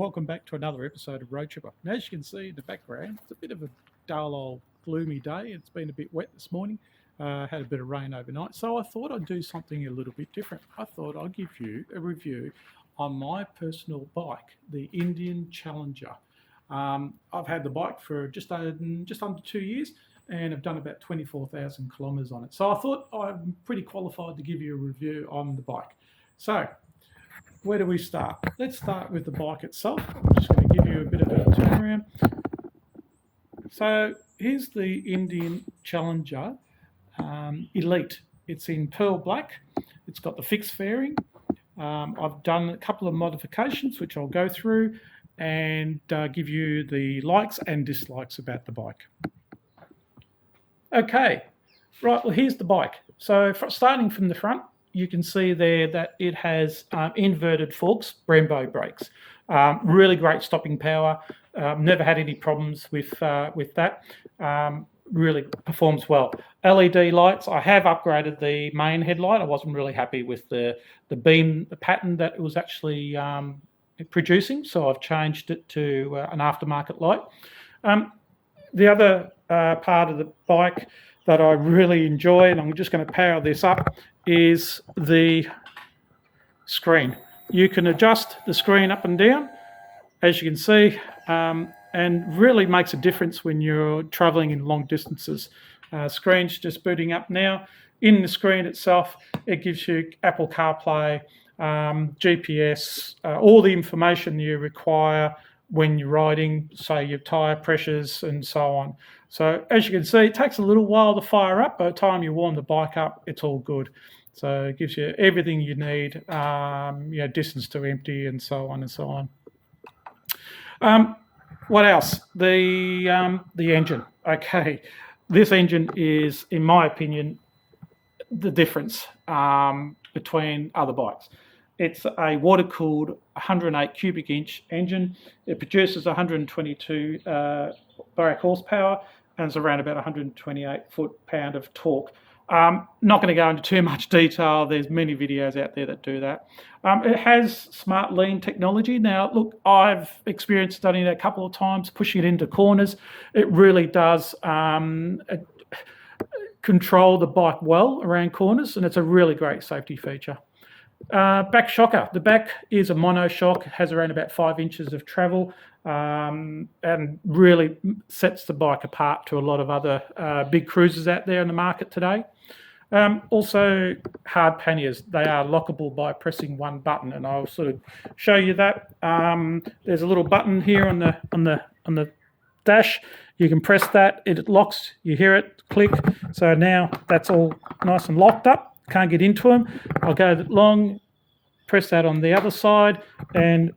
welcome back to another episode of Road Tripper. And as you can see in the background, it's a bit of a dull old gloomy day. It's been a bit wet this morning, had a bit of rain overnight, so I thought I'd do something a little bit different. I thought I'd give you a review on my personal bike, the Indian Challenger. I've had the bike for just under 2 years and I've done about 24,000 kilometres on it. So I thought I'm pretty qualified to give you a review on the bike. So where do we start? Let's start with the bike itself. I'm just going to give you a bit of a turnaround. So here's the Indian Challenger Elite. It's in pearl black. It's got the fixed fairing. I've done a couple of modifications, which I'll go through and give you the likes and dislikes about the bike. Okay, right, well, here's the bike. So starting from the front, you can see there that it has inverted forks, Brembo brakes. Really great stopping power. Never had any problems with that. Really performs well. LED lights. I have upgraded the main headlight. I wasn't really happy with the beam pattern that it was actually producing, so I've changed it to an aftermarket light. The other part of the bike that I really enjoy, and I'm just going to power this up, is the screen. You can adjust the screen up and down, as you can see, and really makes a difference when you're traveling in long distances. Screen's just booting up now. In the screen itself, it gives you Apple CarPlay, GPS, all the information you require when you're riding, say your tyre pressures and so on. So as you can see, it takes a little while to fire up. By the time you warm the bike up, it's all good. So it gives you everything you need, distance to empty and so on and so on. What else? The engine. Okay, this engine is, in my opinion, the difference between other bikes. It's a water-cooled 108 cubic inch engine. It produces 122 brake horsepower and it's around about 128 foot-pound of torque. Not going to go into too much detail. There's many videos out there that do that. It has smart lean technology. Now, look, I've experienced studying it a couple of times, pushing it into corners. It really does control the bike well around corners, and it's a really great safety feature. Back shocker. The back is a monoshock, has around about 5 inches of travel, and really sets the bike apart to a lot of other big cruisers out there in the market today. Also, hard panniers. They are lockable by pressing one button, and I'll sort of show you that. There's a little button here on the dash. You can press that. It locks. You hear it click. So now that's all nice and locked up. Can't get into them. I'll go long, press that on the other side, and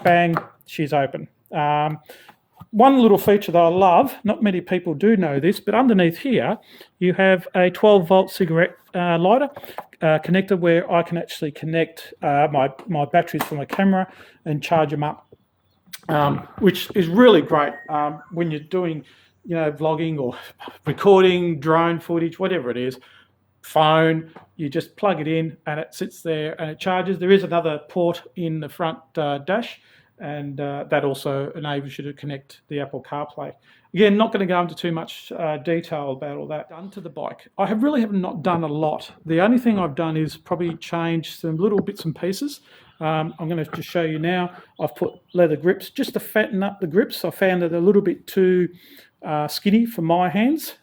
bang, she's open. One little feature that I love, not many people do know this, but underneath here you have a 12-volt cigarette lighter connector where I can actually connect my batteries for my camera and charge them up, which is really great when you're doing, vlogging or recording, drone footage, whatever it is. Phone, you just plug it in and it sits there and it charges. There is another port in the front dash, and that also enables you to connect the Apple CarPlay. Again, not going to go into too much detail about all that. Done to the bike, I really have not done a lot. The only thing I've done is probably change some little bits and pieces. I'm going to just show you now. I've put leather grips just to fatten up the grips. I found that a little bit too skinny for my hands.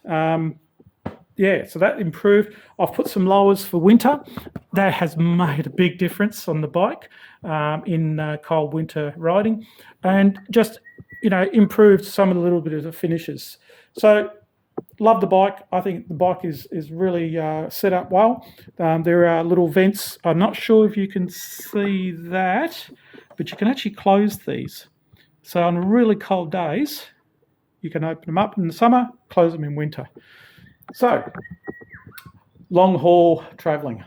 So that improved. I've put some lowers for winter. That has made a big difference on the bike in cold winter riding, and just improved some of the little bit of the finishes. So love the bike. I think the bike is really set up well. There are little vents. I'm not sure if you can see that, but you can actually close these. So on really cold days, you can open them up in the summer, close them in winter. So, long haul travelling.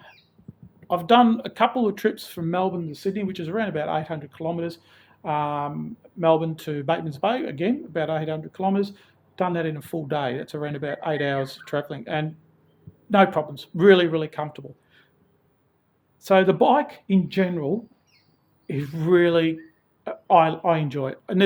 I've done a couple of trips from Melbourne to Sydney, which is around about 800 kilometres. Melbourne to Bateman's Bay, again, about 800 kilometres. Done that in a full day. That's around about 8 hours travelling, and no problems. Really, really comfortable. So the bike in general is really I enjoy it. And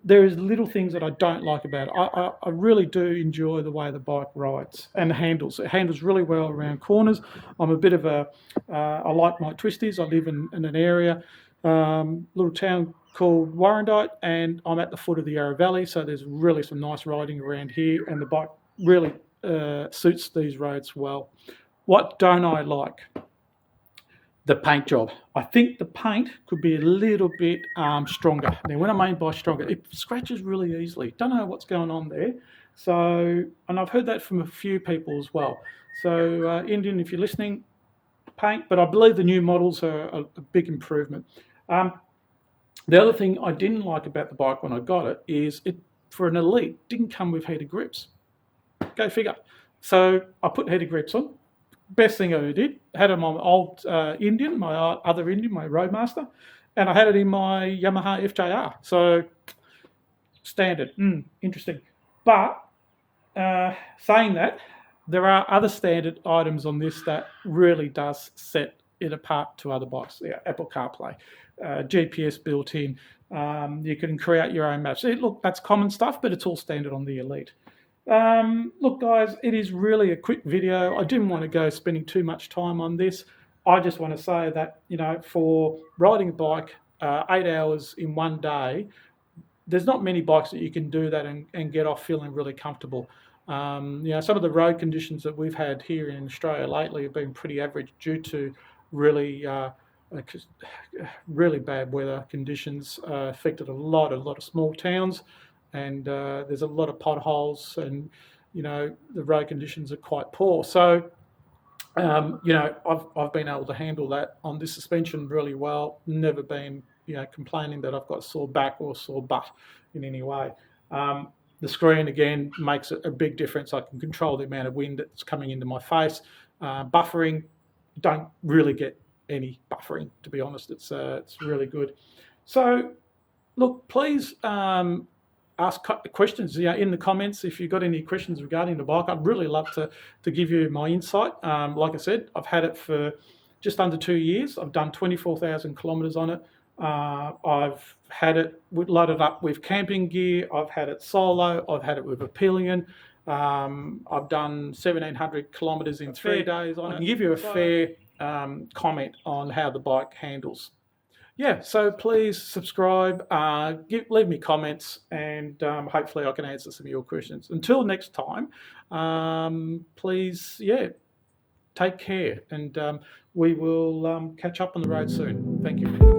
there is little things that I don't like about it. I really do enjoy the way the bike rides and handles. It handles really well around corners. I'm a bit of I like my twisties. I live in an area, little town called Warrandyte, and I'm at the foot of the Yarra Valley, so there's really some nice riding around here, and the bike really suits these roads well. What don't I like? The paint job. I think the paint could be a little bit stronger. Now, when I mean by stronger, it scratches really easily. Don't know what's going on there. So, and I've heard that from a few people as well. So, Indian, if you're listening, paint, but I believe the new models are a big improvement. The other thing I didn't like about the bike when I got it is it, for an elite, didn't come with heated grips. Go figure. So I put heated grips on. Best thing I ever did. Had it on my old Indian, my other Indian, my Roadmaster, and I had it in my Yamaha FJR. So standard. Interesting. But saying that, there are other standard items on this that really does set it apart to other bikes. Yeah, Apple CarPlay, GPS built in. You can create your own maps. Look, that's common stuff, but it's all standard on the Elite. Look, guys, it is really a quick video. I didn't want to go spending too much time on this. I just want to say that, for riding a bike 8 hours in one day, there's not many bikes that you can do that and get off feeling really comfortable. Some of the road conditions that we've had here in Australia lately have been pretty average due to really bad weather conditions. Affected a lot of small towns, and there's a lot of potholes, and the road conditions are quite poor. So I've been able to handle that on this suspension really well. Never been complaining that I've got sore back or sore butt in any way. The screen again makes a big difference. I can control the amount of wind that's coming into my face. Buffering, don't really get any buffering, to be honest. It's really good. So look, please ask questions in the comments if you've got any questions regarding the bike. I'd really love to give you my insight. Like I said, I've had it for just under 2 years. I've done 24,000 kilometres on it. I've had it loaded up with camping gear. I've had it solo. I've had it with a pillion. I've done 1,700 kilometres in 3 days on it. I can give you a fair comment on how the bike handles. Yeah, so please subscribe, leave me comments, and hopefully I can answer some of your questions. Until next time, please, take care, and we will catch up on the road soon. Thank you.